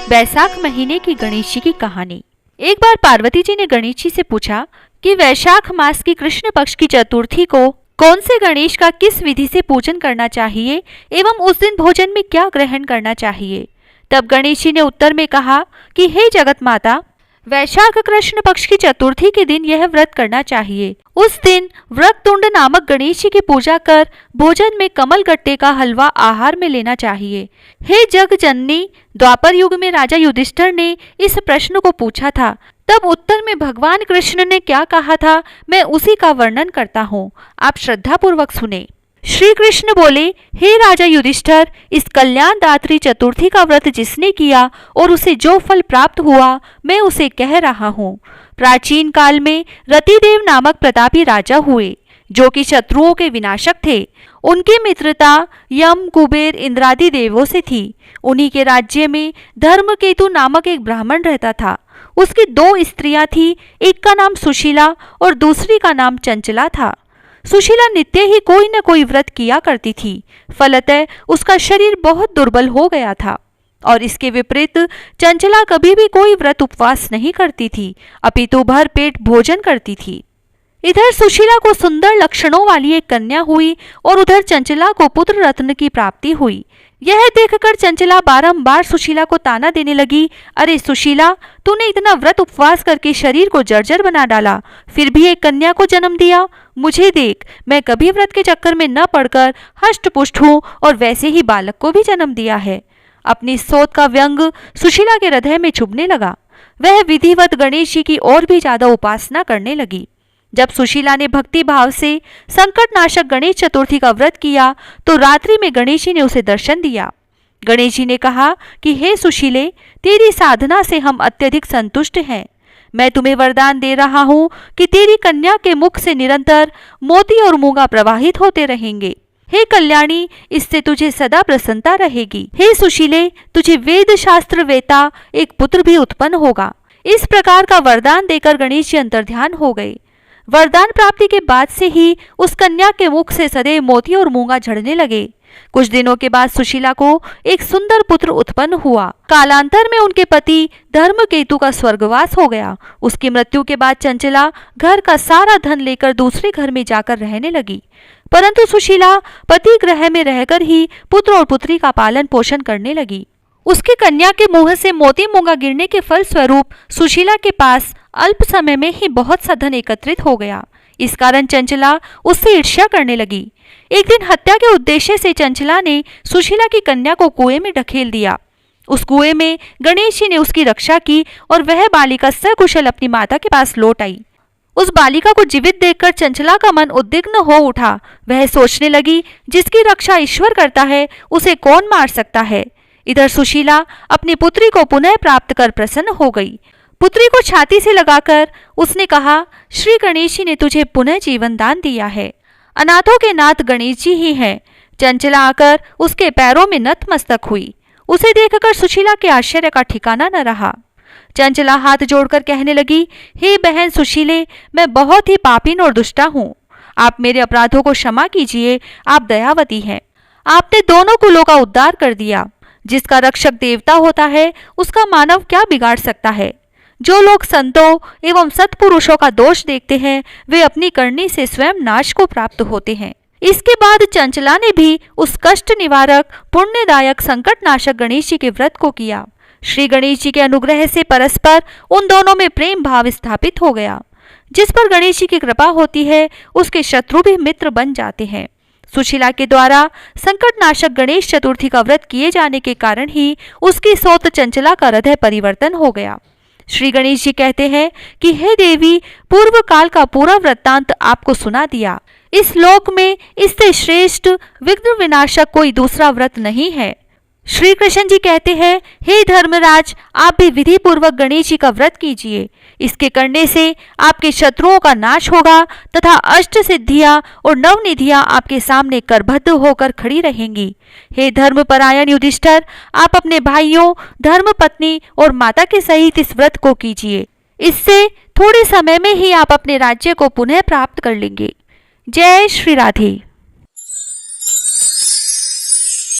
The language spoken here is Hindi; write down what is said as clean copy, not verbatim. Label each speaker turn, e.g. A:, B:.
A: वैशाख महीने की गणेश जी की कहानी। एक बार पार्वती जी ने गणेश जी से पूछा कि वैशाख मास की कृष्ण पक्ष की चतुर्थी को कौन से गणेश का किस विधि से पूजन करना चाहिए एवं उस दिन भोजन में क्या ग्रहण करना चाहिए। तब गणेश जी ने उत्तर में कहा कि हे जगत माता, वैशाख कृष्ण पक्ष की चतुर्थी के दिन यह व्रत करना चाहिए। उस दिन व्रततुंड नामक गणेश जी की पूजा कर भोजन में कमल गट्टे का हलवा आहार में लेना चाहिए। हे जग जननी, द्वापर युग में राजा युधिष्ठिर ने इस प्रश्न को पूछा था। तब उत्तर में भगवान कृष्ण ने क्या कहा था, मैं उसी का वर्णन करता हूँ, आप श्रद्धा पूर्वक सुने। श्री कृष्ण बोले, हे राजा युधिष्ठिर, इस कल्याणदात्री चतुर्थी का व्रत जिसने किया और उसे जो फल प्राप्त हुआ, मैं उसे कह रहा हूँ। प्राचीन काल में रतिदेव नामक प्रतापी राजा हुए, जो कि शत्रुओं के विनाशक थे। उनकी मित्रता यम, कुबेर, इंद्रादि देवों से थी। उन्हीं के राज्य में धर्मकेतु नामक एक ब्राह्मण रहता था। उसकी 2 स्त्रियां थी, एक का नाम सुशीला और दूसरी का नाम चंचला था। सुशीला नित्य ही कोई न कोई व्रत किया करती थी, फलतः उसका शरीर बहुत दुर्बल हो गया था। और इसके विपरीत चंचला कभी भी कोई व्रत उपवास नहीं करती थी, अपितु भर पेट भोजन करती थी। इधर सुशीला को सुंदर लक्षणों वाली एक कन्या हुई और उधर चंचला को पुत्र रत्न की प्राप्ति हुई। यह देखकर चंचला बारंबार सुशीला को ताना देने लगी, अरे सुशीला, तूने इतना व्रत उपवास करके शरीर को जर्जर बना डाला, फिर भी एक कन्या को जन्म दिया। मुझे देख, मैं कभी व्रत के चक्कर में न पड़कर हष्ट पुष्ट हूँ और वैसे ही बालक को भी जन्म दिया है। अपनी सोच का व्यंग सुशीला के हृदय में चुभने लगा। वह विधिवत गणेश जी की और भी ज्यादा उपासना करने लगी। जब सुशीला ने भक्ति भाव से संकट नाशक गणेश चतुर्थी का व्रत किया तो रात्रि में गणेश जी ने उसे दर्शन दिया। गणेश जी ने कहा कि हे सुशीले, तेरी साधना से हम अत्यधिक संतुष्ट हैं। मैं तुम्हें वरदान दे रहा हूँ कि तेरी कन्या के मुख से निरंतर मोती और मूंगा प्रवाहित होते रहेंगे। हे कल्याणी, इससे तुझे सदा प्रसन्नता रहेगी। हे सुशीले, तुझे वेद शास्त्र वेता एक पुत्र भी उत्पन्न होगा। इस प्रकार का वरदान देकर गणेश जी अंतर्ध्यान हो गए। वरदान प्राप्ति के बाद से ही उस कन्या के मुख से सदैव मोती और मूंगा झड़ने लगे। कुछ दिनों के बाद सुशीला को एक सुंदर पुत्र उत्पन्न हुआ। कालांतर में उनके पति धर्मकेतु का स्वर्गवास हो गया। उसकी मृत्यु के बाद चंचला घर का सारा धन लेकर दूसरे घर में जाकर रहने लगी, परंतु सुशीला पति गृह में रहकर ही पुत्र और पुत्री का पालन पोषण करने लगी। उसकी कन्या के मुंह से मोती मूंगा गिरने के फल स्वरूप सुशीला के पास अल्प समय में ही बहुत सा धन एकत्रित हो गया। इस कारण चंचला उससे ईर्ष्या करने लगी। एक दिन हत्या के उद्देश्य से चंचला ने सुशीला की कन्या को कुएं में ढकेल दिया। उस कुएं में गणेश जी ने उसकी रक्षा की और वह बालिका सकुशल अपनी माता के पास लौट आई। उस बालिका को जीवित देखकर चंचला का मन उद्विग्न हो उठा। वह सोचने लगी, जिसकी रक्षा ईश्वर करता है उसे कौन मार सकता है। इधर सुशीला अपनी पुत्री को पुनः प्राप्त कर प्रसन्न हो गई। पुत्री को छाती से लगाकर उसने कहा, श्री गणेश जी ने तुझे पुनः जीवन दान दिया है। अनाथों के नाथ गणेश जी ही हैं। चंचला आकर उसके पैरों में नतमस्तक हुई। उसे देखकर सुशीला के आश्चर्य का ठिकाना न रहा। चंचला हाथ जोड़कर कहने लगी, हे बहन सुशीले, मैं बहुत ही पापीन और दुष्टा हूँ। आप मेरे अपराधों को क्षमा कीजिए, आप दयावती हैं। आपने दोनों कुलों का उद्धार कर दिया। जिसका रक्षक देवता होता है उसका मानव क्या बिगाड़ सकता है। जो लोग संतों एवं सत्पुरुषों का दोष देखते हैं वे अपनी करनी से स्वयं नाश को प्राप्त होते हैं। इसके बाद चंचला ने भी उस कष्ट निवारक पुण्यदायक संकट नाशक गणेश जी के व्रत को किया। श्री गणेश जी के अनुग्रह से परस्पर उन दोनों में प्रेम भाव स्थापित हो गया। जिस पर गणेश जी की कृपा होती है उसके शत्रु भी मित्र बन जाते हैं। सुशीला के द्वारा संकट नाशक गणेश चतुर्थी का व्रत किए जाने के कारण ही उसकी सोच चंचला का हृदय परिवर्तन हो गया। श्री गणेश जी कहते हैं कि हे देवी, पूर्व काल का पूरा वृत्तांत आपको सुना दिया। इस लोक में इससे श्रेष्ठ विघ्न विनाशक कोई दूसरा व्रत नहीं है। श्री कृष्ण जी कहते हैं, हे धर्मराज, आप भी विधि पूर्वक गणेश जी का व्रत कीजिए। इसके करने से आपके शत्रुओं का नाश होगा तथा अष्ट सिद्धियां और नवनिधियां आपके सामने करबद्ध होकर खड़ी रहेंगी। हे धर्मपरायण युधिष्ठिर, आप अपने भाइयों, धर्मपत्नी और माता के सहित इस व्रत को कीजिए। इससे थोड़े समय में ही आप अपने राज्य को पुनः प्राप्त कर लेंगे। जय श्री राधे।